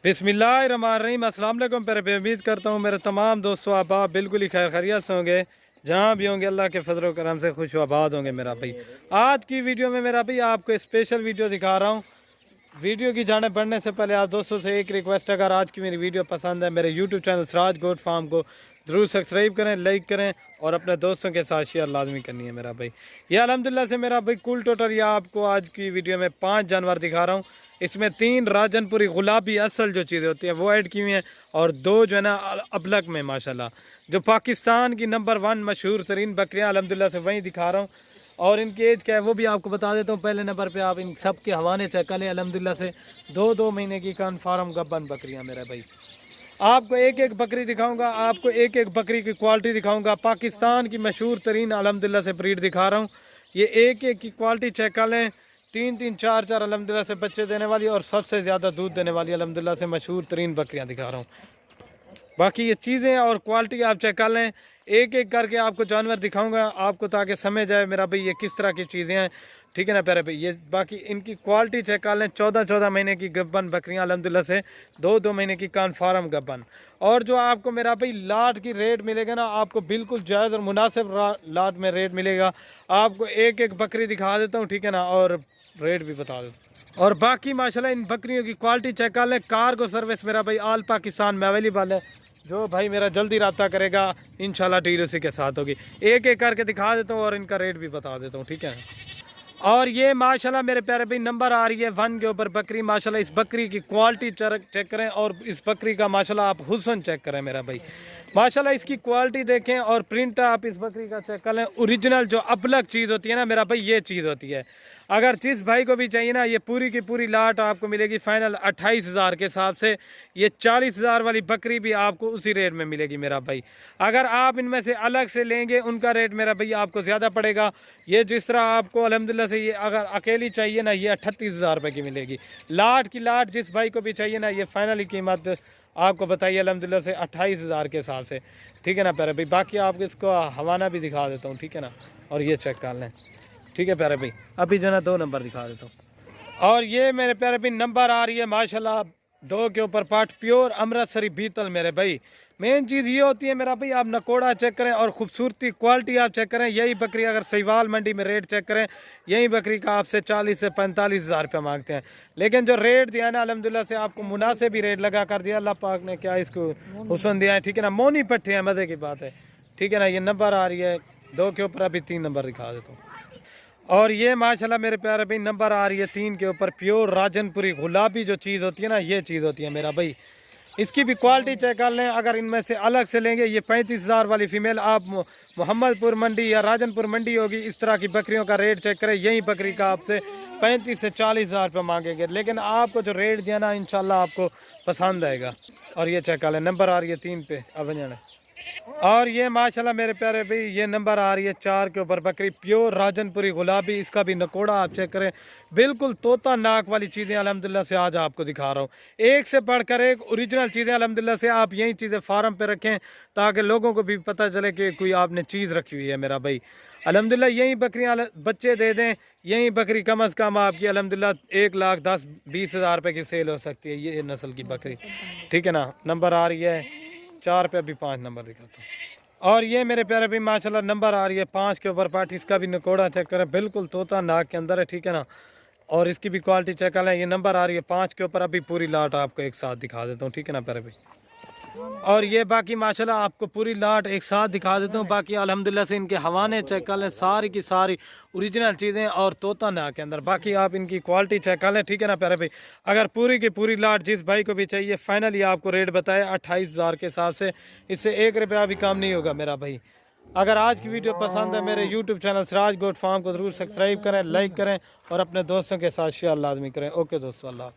बिस्मिल्लाहिर्रहमानिर्रहीम। अस्सलाम वालेकुम। पर उम्मीद करता हूँ मेरे तमाम दोस्तों आप बिल्कुल ही खैर खैरियत से होंगे, जहाँ भी होंगे अल्लाह के फजल करम से खुश आबाद होंगे। मेरा भाई आज की वीडियो में मेरा भाई आपको स्पेशल वीडियो दिखा रहा हूँ। वीडियो की जाने बढ़ने से पहले आप दोस्तों से एक रिक्वेस्ट, अगर आज की मेरी वीडियो पसंद है मेरे YouTube channel Siraj goat farm को ज़रूर सब्सक्राइब करें, लाइक करें और अपने दोस्तों के साथ शेयर लाजमी करनी है मेरा भाई। ये अल्हम्दुलिल्लाह से मेरा भाई कुल टोटल या आपको आज की वीडियो में 5 जानवर दिखा रहा हूँ। इसमें 3 राजनपुरी गुलाबी असल जो चीज़ें होती हैं वो ऐड की हुई हैं और 2 जो है ना अबलक में माशाल्लाह जो पाकिस्तान की नंबर 1 मशहूर तरीन बकरियाँ अल्हम्दुलिल्लाह से वहीं दिखा रहा हूँ। और इनकी एज क्या है वो भी आपको बता देता हूँ। पहले नंबर पे आप इन सब के हवाले चेक कर लें। अल्हम्दुलिल्लाह से 2-2 महीने की कन्फर्म गब्बन बकरियाँ मेरा भाई। आपको एक एक बकरी दिखाऊंगा, आपको एक एक बकरी की क्वालिटी दिखाऊंगा। पाकिस्तान की मशहूर तरीन अल्हम्दुलिल्लाह से ब्रीड दिखा रहा हूँ। ये एक एक की क्वालिटी चेक कर लें। 3-3 4-4 अल्हम्दुलिल्लाह से बच्चे देने वाली और सबसे ज़्यादा दूध देने वाली अल्हम्दुलिल्लाह से मशहूर तरीन बकरियाँ दिखा रहा हूँ। बाकी ये चीज़ें और क्वालिटी आप चेक कर लें। एक एक करके आपको जानवर दिखाऊंगा आपको, ताकि समझ आए मेरा भाई ये किस तरह की चीज़ें हैं। ठीक है ना प्यारे भाई। ये बाकी इनकी क्वालिटी चेक कर लें। 14-14 महीने की गब्बन बकरियां अल्हम्दुलिल्लाह से 2-2 महीने की कन्फर्म गब्बन। और जो आपको मेरा भाई लाट की रेट मिलेगा ना, आपको बिल्कुल जायज़ और मुनासिब लाट में रेट मिलेगा। आपको एक एक बकरी दिखा देता हूँ, ठीक है ना, और रेट भी बता देता। और बाकी माशाल्लाह इन बकरियों की क्वालिटी चेक कर लें। कार्गो सर्विस मेरा भाई ऑल पाकिस्तान में अवेलेबल है। जो भाई मेरा जल्दी रब्ता करेगा इंशाल्लाह डील उसी के साथ होगी। एक एक करके दिखा देता हूँ और इनका रेट भी बता देता हूँ, ठीक है। और ये माशाल्लाह मेरे प्यारे भाई नंबर आ रही है 1 के ऊपर बकरी। माशाल्लाह इस बकरी की क्वालिटी चेक करें और इस बकरी का माशाल्लाह आप हुस्न चेक करें मेरा भाई। माशाल्लाह इसकी क्वालिटी देखें और प्रिंट आप इस बकरी का चेक कर लें। ओरिजिनल जो अपलग चीज़ होती है ना मेरा भाई, ये चीज़ होती है। अगर जिस भाई को भी चाहिए ना, ये पूरी की पूरी लाट आपको मिलेगी फाइनल 28,000 के हिसाब से। ये 40,000 वाली बकरी भी आपको उसी रेट में मिलेगी मेरा भाई। अगर आप इनमें से अलग से लेंगे उनका रेट मेरा भाई आपको ज़्यादा पड़ेगा। ये जिस तरह आपको अल्हम्दुलिल्लाह से ये अगर अकेली चाहिए ना, ये 38,000 रुपये की मिलेगी। लाट की लाट जिस भाई को भी चाहिए ना, ये फाइनली कीमत आपको बताइए अल्हम्दुलिल्लाह से 28,000 के हिसाब से, ठीक है ना प्यारे भाई। बाकी आपको इसको हवाना भी दिखा देता हूँ, ठीक है ना, और ये चेक कर लें, ठीक है प्यारे भाई। अभी जो ना 2 नंबर दिखा देता हूँ। और ये मेरे प्यारे भाई नंबर आ रही है माशाल्लाह 2 के ऊपर पाठ प्योर अमृतसरी बीतल मेरे भाई। मेन चीज़ ये होती है मेरा भाई, आप नकोड़ा चेक करें और खूबसूरती क्वालिटी आप चेक करें। यही बकरी अगर सहीवाल मंडी में रेट चेक करें, यही बकरी का आपसे 40 से 45,000 रुपये मांगते हैं। लेकिन जो रेट दिया ना अल्हम्दुलिल्लाह से आपको मुनासिब भी रेट लगा कर दिया। अल्लाह पाक ने क्या इसको हुस्न दिया है, ठीक है ना। मोनी पट्टे हैं, मज़े की बात है, ठीक है ना। ये नंबर आ रही है 2 के ऊपर, अभी 3 नंबर दिखा देता हूँ। और ये माशाल्लाह मेरे प्यारे भाई नंबर आ रही है 3 के ऊपर प्योर राजनपुरी गुलाबी जो चीज़ होती है ना, ये चीज़ होती है मेरा भाई। इसकी भी क्वालिटी चेक कर लें। अगर इनमें से अलग से लेंगे, ये 35,000 वाली फीमेल आप मोहम्मदपुर मंडी या राजनपुर मंडी होगी, इस तरह की बकरियों का रेट चेक करें। यही बकरी का आपसे 35 से 40,000 रुपये मांगेंगे। लेकिन आपको जो रेट दिया ना इंशाल्लाह आपको पसंद आएगा। और ये चेक कर लें, नंबर आ रही है 3 पे अब जाना। और ये माशाल्लाह मेरे प्यारे भाई ये नंबर आ रही है 4 के ऊपर बकरी प्योर राजनपुरी गुलाबी। इसका भी नकोड़ा आप चेक करें, बिल्कुल तोता नाक वाली चीज़ें अल्हम्दुलिल्लाह से आज आपको दिखा रहा हूँ। एक से बढ़कर एक ओरिजिनल चीज़ें अल्हम्दुलिल्लाह से। आप यही चीज़ें फार्म पे रखें ताकि लोगों को भी पता चले कि कोई आपने चीज़ रखी हुई है मेरा भाई। अल्हम्दुलिल्लाह यही बकरियाँ बच्चे दे दें, यही बकरी कम अज़ कम आपकी अल्हम्दुलिल्लाह 1,10,20,000 रुपये की सेल हो सकती है, ये नस्ल की बकरी, ठीक है ना। नंबर आ रही है 4 पे, अभी 5 नंबर दिखाता हूँ। और ये मेरे प्यारे भाई माशाल्लाह नंबर आ रही है 5 के ऊपर पार्टी। इसका भी नकोड़ा चेक करें, बिल्कुल तोता नाक के अंदर है, ठीक है ना। और इसकी भी क्वालिटी चेक करें। ये नंबर आ रही है 5 के ऊपर, अभी पूरी लाट आपको एक साथ दिखा देता हूँ, ठीक है ना प्यारे भाई। और ये बाकी माशाल्लाह आपको पूरी लाट एक साथ दिखा देता हूँ। बाकी अल्हम्दुलिल्लाह से इनके हवाने चेक कर लें, सारी की सारी ओरिजिनल चीज़ें और तोता ना के अंदर। बाकी आप इनकी क्वालिटी चेक कर लें, ठीक है ना प्यारे भाई। अगर पूरी की पूरी लाट जिस भाई को भी चाहिए फाइनली आपको रेट बताया 28,000 के हिसाब से, इससे 1 रुपया भी काम नहीं होगा मेरा भाई। अगर आज की वीडियो पसंद है मेरे YouTube channel Siraj goat farm को ज़रूर सब्सक्राइब करें, लाइक करें और अपने दोस्तों के साथ शेयर लाजमी करें। ओके दोस्तों, अल्लाह।